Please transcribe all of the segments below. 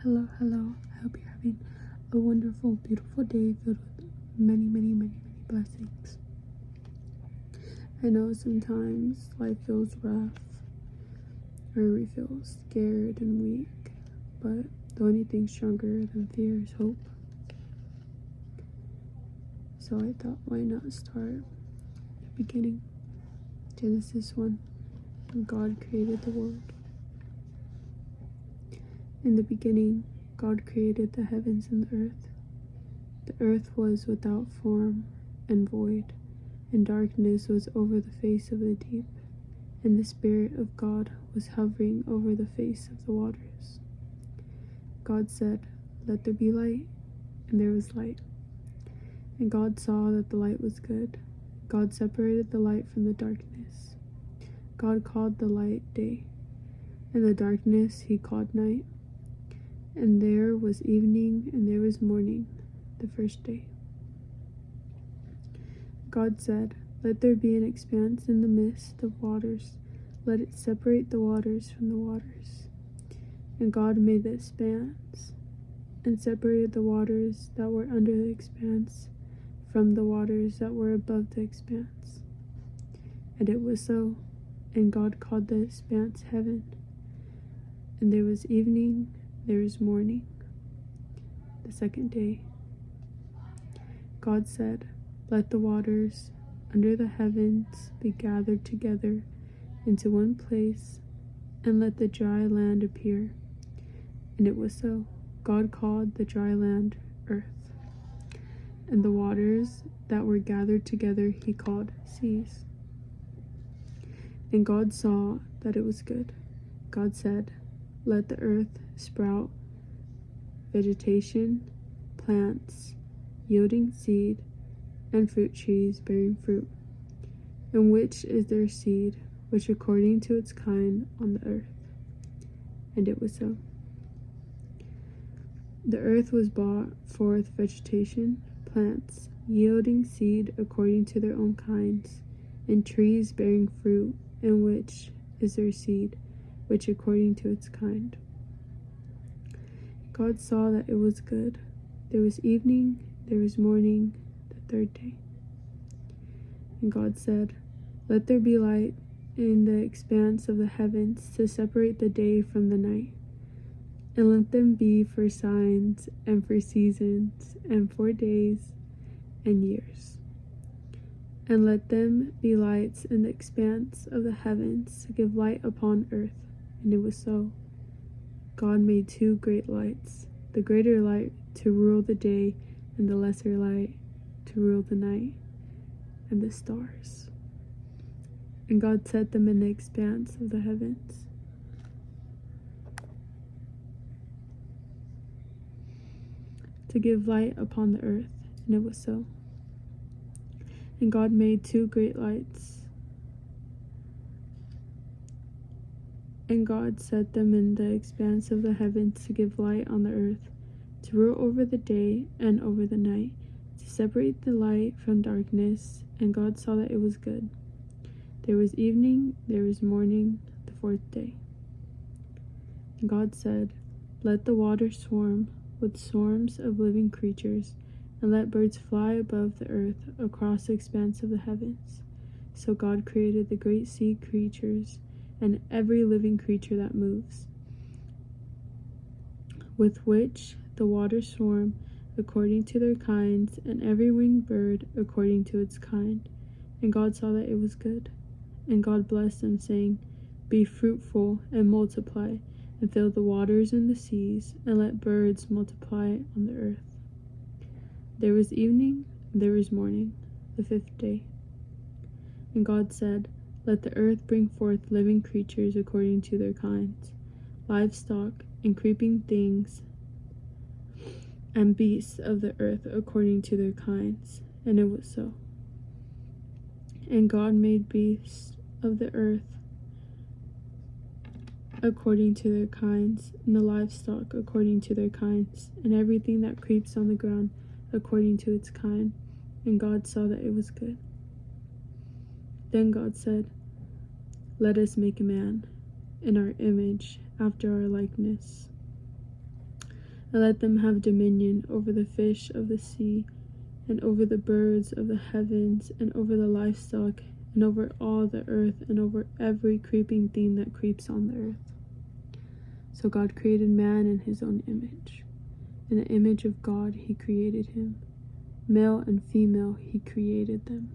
Hello. I hope you're having a wonderful, beautiful day filled with many blessings. I know sometimes life feels rough or we feel scared and weak, but the only thing stronger than fear is hope. So I thought, why not start the beginning? Genesis 1, when God created the world. In the beginning, God created the heavens and the earth. The earth was without form and void, and darkness was over the face of the deep, and the Spirit of God was hovering over the face of the waters. God said, "Let there be light," and there was light. And God saw that the light was good. God separated the light from the darkness. God called the light day, and the darkness he called night. And there was evening, and there was morning, the first day. God said, "Let there be an expanse in the midst of waters. Let it separate the waters from the waters." And God made the expanse, and separated the waters that were under the expanse from the waters that were above the expanse. And it was so. And God called the expanse heaven. And there was evening, there was morning, the second day. God said, "Let the waters under the heavens be gathered together into one place, and let the dry land appear." And it was so. God called the dry land earth, and the waters that were gathered together he called seas. And God saw that it was good. God said, "Let the earth sprout vegetation, plants, yielding seed, and fruit trees bearing fruit, in which is their seed, which according to its kind on the earth." And it was so. The earth was brought forth vegetation, plants, yielding seed according to their own kinds, and trees bearing fruit, in which is their seed, which according to its kind. God saw that it was good. There was evening, there was morning, the third day. And God said, "Let there be light in the expanse of the heavens to separate the day from the night, and let them be for signs and for seasons and for days and years. And let them be lights in the expanse of the heavens to give light upon earth." And it was so. God made two great lights, the greater light to rule the day, and the lesser light to rule the night, and the stars. And God set them in the expanse of the heavens. To give light upon the earth, and it was so. And God made two great lights, and God set them in the expanse of the heavens to give light on the earth, to rule over the day and over the night, to separate the light from darkness. And God saw that it was good. There was evening, there was morning, the fourth day. And God said, "Let the waters swarm with swarms of living creatures, and let birds fly above the earth across the expanse of the heavens." So God created the great sea creatures and every living creature that moves, with which the waters swarm according to their kinds, and every winged bird according to its kind. And God saw that it was good. And God blessed them, saying, "Be fruitful and multiply, and fill the waters and the seas, and let birds multiply on the earth." There was evening, and there was morning, the fifth day. And God said, "Let the earth bring forth living creatures according to their kinds, livestock and creeping things, and beasts of the earth according to their kinds." And it was so. And God made beasts of the earth according to their kinds, and the livestock according to their kinds, and everything that creeps on the ground according to its kind. And God saw that it was good. Then God said, "Let us make a man in our image, after our likeness. and let them have dominion over the fish of the sea, and over the birds of the heavens, and over the livestock, and over all the earth, and over every creeping thing that creeps on the earth. So God created man in his own image. In the image of God he created him. Male and female he created them.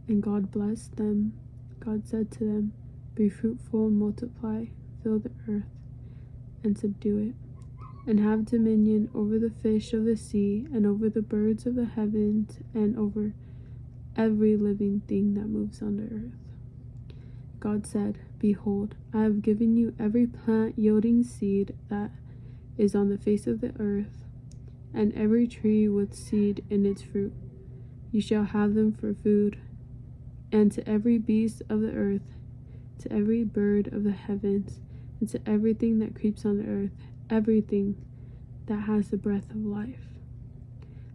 And God blessed them. God said to them, "Be fruitful and multiply, fill the earth, and subdue it, and have dominion over the fish of the sea, and over the birds of the heavens, and over every living thing that moves on the earth." God said, "Behold, I have given you every plant yielding seed that is on the face of the earth, and every tree with seed in its fruit. You shall have them for food. And to every beast of the earth, to every bird of the heavens, and to everything that creeps on the earth, everything that has the breath of life,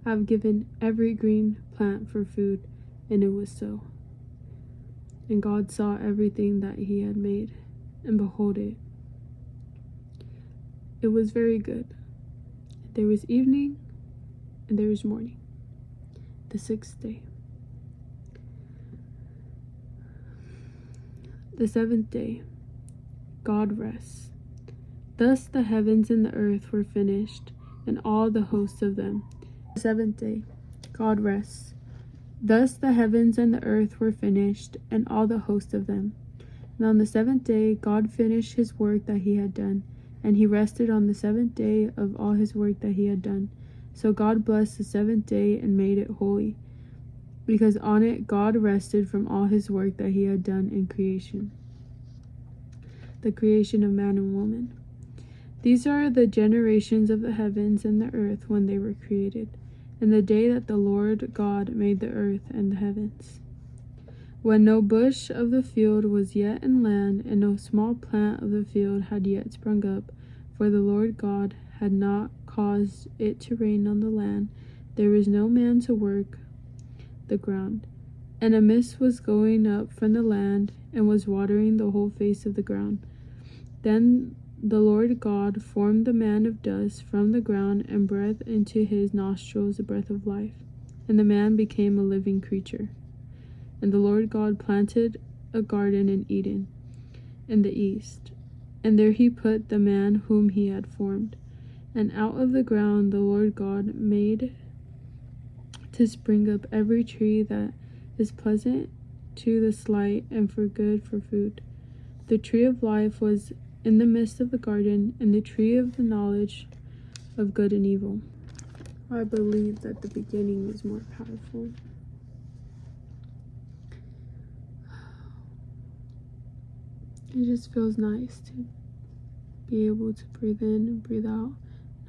I have given every green plant for food." And it was so. And God saw everything that he had made, and behold, it was very good. There was evening, and there was morning, the sixth day. The seventh day, God rests. Thus the heavens and the earth were finished, and all the hosts of them. The seventh day, God rests. Thus the heavens and the earth were finished, and all the host of them. And on the seventh day God finished his work that he had done, and he rested on the seventh day of all his work that he had done. So God blessed the seventh day and made it holy, because on it God rested from all his work that he had done in creation. The creation of man and woman. These are the generations of the heavens and the earth when they were created, in the day that the Lord God made the earth and the heavens. When no bush of the field was yet in land, and no small plant of the field had yet sprung up, for the Lord God had not caused it to rain on the land, there was no man to work the ground. And a mist was going up from the land, and was watering the whole face of the ground. Then the Lord God formed the man of dust from the ground, and breathed into his nostrils the breath of life, and the man became a living creature. And the Lord God planted a garden in Eden, in the east, and there he put the man whom he had formed. And out of the ground the Lord God made to spring up every tree that is pleasant to the sight and for good for food. The tree of life was in the midst of the garden, and the tree of the knowledge of good and evil. I believe that the beginning is more powerful. It just feels nice to be able to breathe in and breathe out,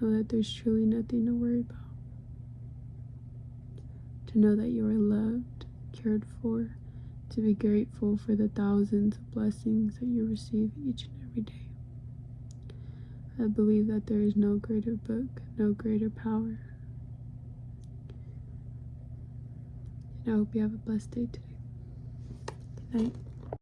know that there's truly nothing to worry about. To know that you are loved, cared for, to be grateful for the thousands of blessings that you receive each and every day. I believe that there is no greater book, no greater power. And I hope you have a blessed day today. Good night.